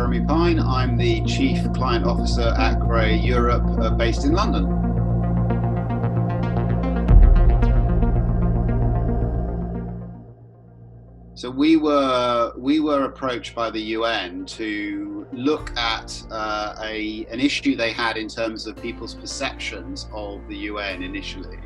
Jeremy Pine. I'm the Chief Client Officer at Grey Europe, based in London. So we were approached by the UN to look at an issue they had in terms of people's perceptions of the UN initially.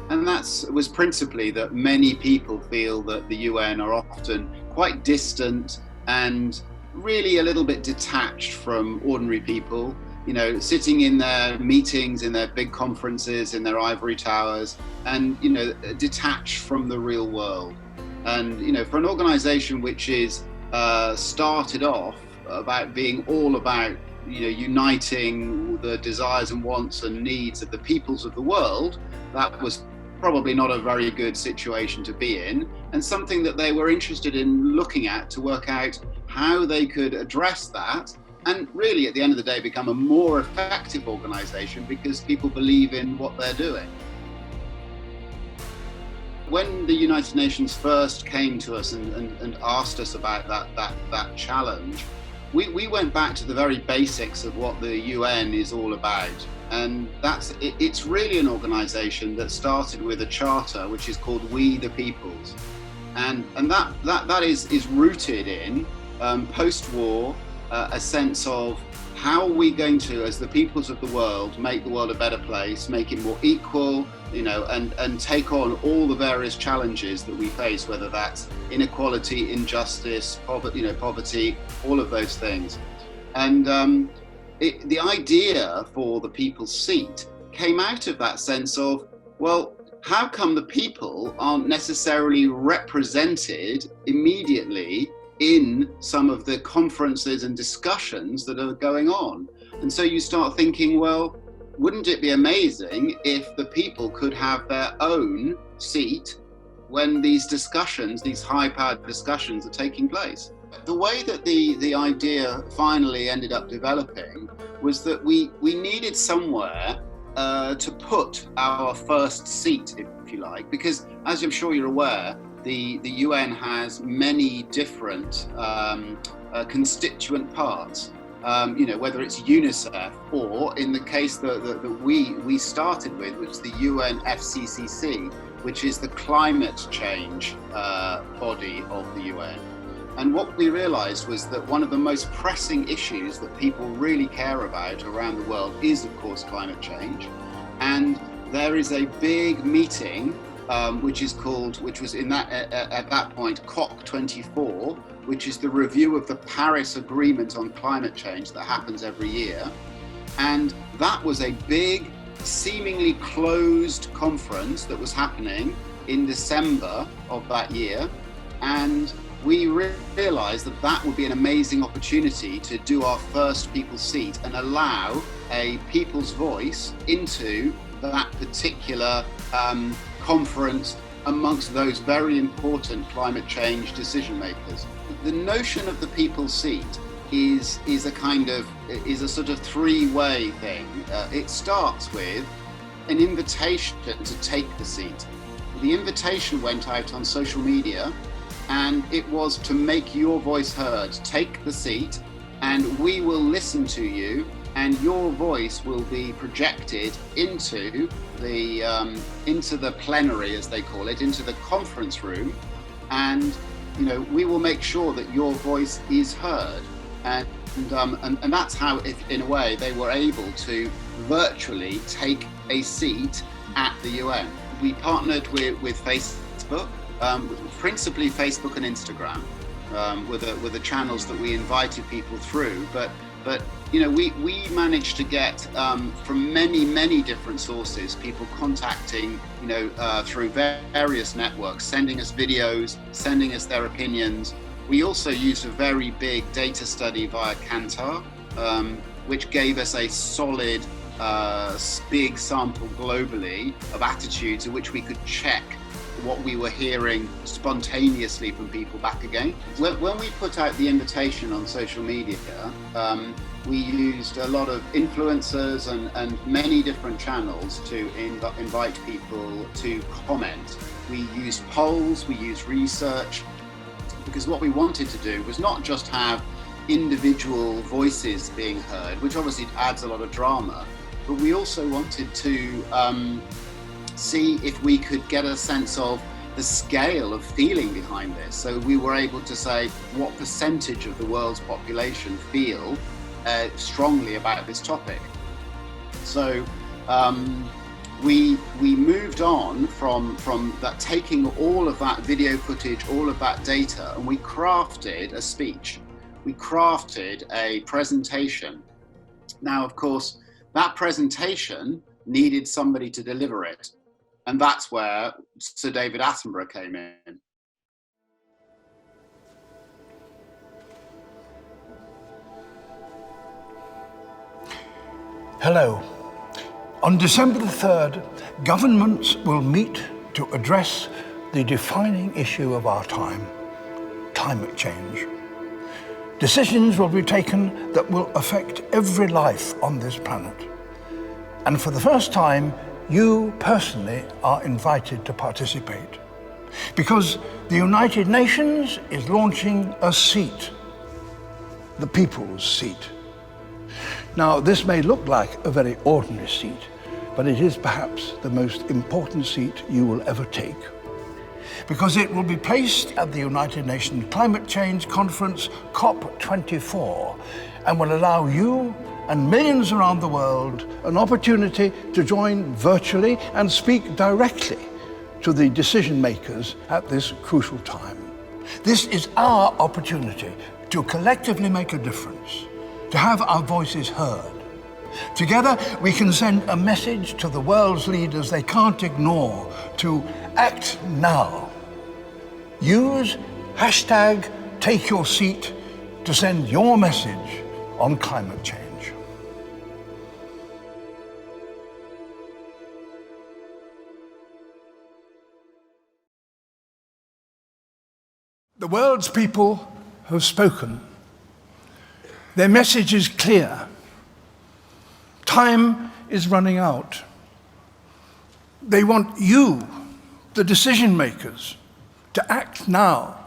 And that was principally that many people feel that the UN are often quite distant and really a little bit detached from ordinary people, you know, sitting in their meetings, in their big conferences, in their ivory towers, and, you know, detached from the real world. And, you know, for an organization which is started off about being all about, you know, uniting the desires and wants and needs of the peoples of the world, that was probably not a very good situation to be in, and something that they were interested in looking at to work out how they could address that and really at the end of the day become a more effective organization because people believe in what they're doing. When the United Nations first came to us and asked us about that challenge, we went back to the very basics of what the UN is all about. And it's really an organization that started with a charter which is called We the Peoples. And that is rooted in post-war a sense of how are we going to, as the peoples of the world, make the world a better place, make it more equal, you know, and take on all the various challenges that we face, whether that's inequality, injustice, poverty, all of those things. And the idea for the people's seat came out of that sense of, well, how come the people aren't necessarily represented immediately in some of the conferences and discussions that are going on? And so you start thinking, well, wouldn't it be amazing if the people could have their own seat when these discussions, these high-powered discussions are taking place? The way that the idea finally ended up developing was that we needed somewhere to put our first seat, if you like, because as I'm sure you're aware, the UN has many different constituent parts. You know, whether it's UNICEF or in the case that we started with, which is the UNFCCC, which is the climate change body of the UN. And what we realized was that one of the most pressing issues that people really care about around the world is, of course, climate change. And there is a big meeting, which was at that point COP24, which is the review of the Paris Agreement on climate change that happens every year. And that was a big, seemingly closed conference that was happening in December of that year. And we realized that would be an amazing opportunity to do our first people's seat and allow a people's voice into that particular conference amongst those very important climate change decision makers. The notion of the people's seat is a sort of three-way thing. It starts with an invitation to take the seat. The invitation went out on social media, and it was to make your voice heard. Take the seat, and we will listen to you, and your voice will be projected into the plenary, as they call it, into the conference room, and you know, we will make sure that your voice is heard. And that's how, in a way, they were able to virtually take a seat at the UN. We partnered with Facebook, principally Facebook and Instagram, were the channels that we invited people through. But you know, we managed to get from many different sources, people contacting, you know, through various networks, sending us videos, sending us their opinions. We also used a very big data study via Kantar, which gave us a solid, big sample globally of attitudes in which we could check what we were hearing spontaneously from people back again. When we put out the invitation on social media, we used a lot of influencers and many different channels to invite people to comment. We used polls, we used research, because what we wanted to do was not just have individual voices being heard, which obviously adds a lot of drama. But we also wanted to see if we could get a sense of the scale of feeling behind this. So we were able to say what percentage of the world's population feel strongly about this topic. So we moved on from that, taking all of that video footage, all of that data, and we crafted a speech. We crafted a presentation. Now, of course, that presentation needed somebody to deliver it. And that's where Sir David Attenborough came in. Hello. On December the 3rd, governments will meet to address the defining issue of our time, climate change. Decisions will be taken that will affect every life on this planet. And for the first time, you personally are invited to participate, because the United Nations is launching a seat, the people's seat. Now, this may look like a very ordinary seat, but it is perhaps the most important seat you will ever take, because it will be placed at the United Nations Climate Change Conference, COP24, and will allow you and millions around the world an opportunity to join virtually and speak directly to the decision makers at this crucial time. This is our opportunity to collectively make a difference, to have our voices heard. Together, we can send a message to the world's leaders they can't ignore, to act now. Use #TakeYourSeat to send your message on climate change. The world's people have spoken. Their message is clear. Time is running out. They want you, the decision makers, to act now.